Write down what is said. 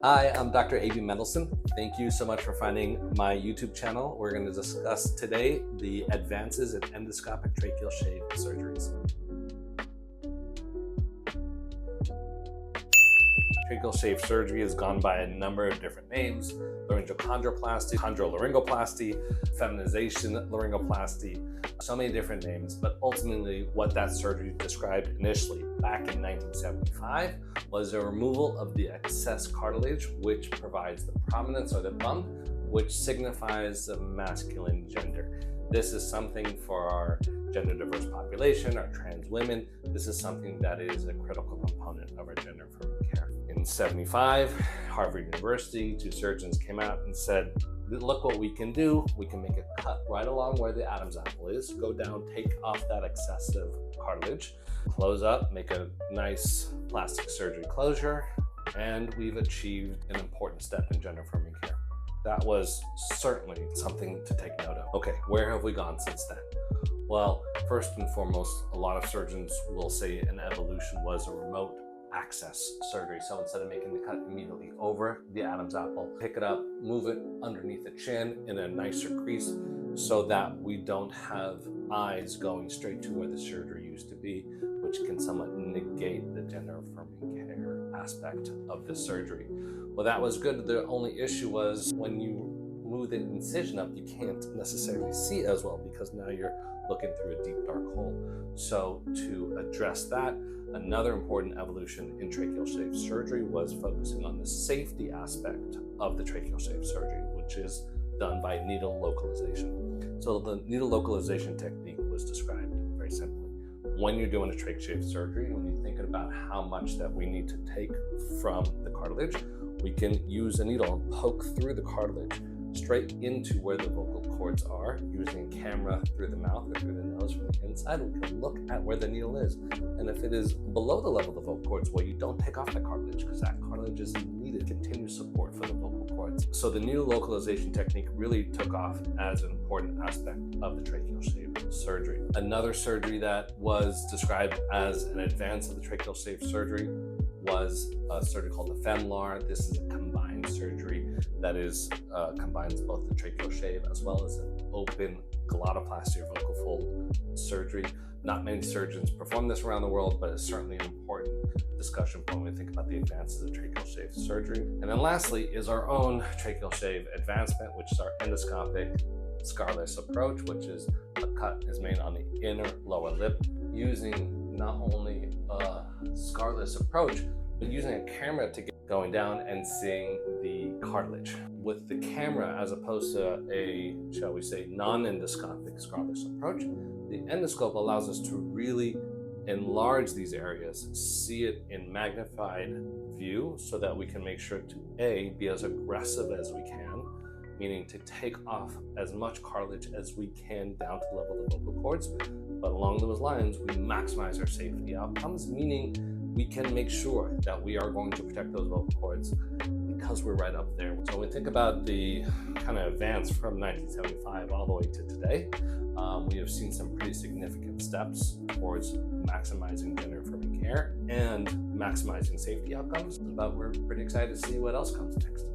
Hi, I'm Dr. Abie Mendelsohn. Thank you so much for finding my YouTube channel. We're going to discuss today the advances in endoscopic tracheal shave surgeries. Tracheal shave surgery has gone by a number of different names: laryngochondroplasty, chondrolaryngoplasty, feminization laryngoplasty, so many different names. But ultimately, what that surgery described initially back in 1975 was a removal of the excess cartilage, which provides the prominence or the bump, which signifies the masculine gender. This is something for our gender diverse population, our trans women. This is something that is a critical component of our gender affirming care. In 75, Harvard University, two surgeons came out and said, look what we can do. We can make a cut right along where the Adam's apple is, go down, take off that excessive cartilage, close up, make a nice plastic surgery closure, and we've achieved an important step in gender affirming care. That was certainly something to take note of. Okay, where have we gone since then? Well, first and foremost, a lot of surgeons will say an evolution was a remote access surgery. So instead of making the cut immediately over the Adam's apple, pick it up, move it underneath the chin in a nicer crease so that we don't have eyes going straight to where the surgery used to be, which can somewhat negate the gender affirming care aspect of the surgery. Well, that was good. The only issue was when you move the incision up, you can't necessarily see as well because now you're looking through a deep dark hole. So to address that, another important evolution in tracheal shave surgery was focusing on the safety aspect of the tracheal shave surgery, which is done by needle localization. So the needle localization technique was described very simply. When you're doing a tracheal shave surgery, when you're thinking about how much that we need to take from the cartilage, we can use a needle and poke through the cartilage straight into where the vocal cords are, using a camera through the mouth or through the nose from the inside. We can look at where the needle is. And if it is below the level of the vocal cords, well, you don't take off the cartilage because that cartilage is needed to continue support for the vocal cords. So the needle localization technique really took off as an important aspect of the tracheal shave surgery. Another surgery that was described as an advance of the tracheal shave surgery was a surgery called the FemLAR. This is a combined surgery that combines both the tracheal shave as well as an open glottoplasty or vocal fold surgery. Not many surgeons perform this around the world, but it's certainly an important discussion point when we think about the advances of tracheal shave surgery. And then lastly is our own tracheal shave advancement, which is our endoscopic scarless approach, which is a cut is made on the inner lower lip using not only a scarless approach, but using a camera to get going down and seeing the cartilage. With the camera, as opposed to a, shall we say, non-endoscopic scarless approach, the endoscope allows us to really enlarge these areas, see it in magnified view so that we can make sure to A, be as aggressive as we can, meaning to take off as much cartilage as we can down to the level of the vocal cords. But along those lines, we maximize our safety outcomes, meaning we can make sure that we are going to protect those vocal cords because we're right up there. So when we think about the kind of advance from 1975 all the way to today, we have seen some pretty significant steps towards maximizing gender affirming care and maximizing safety outcomes, but we're pretty excited to see what else comes next.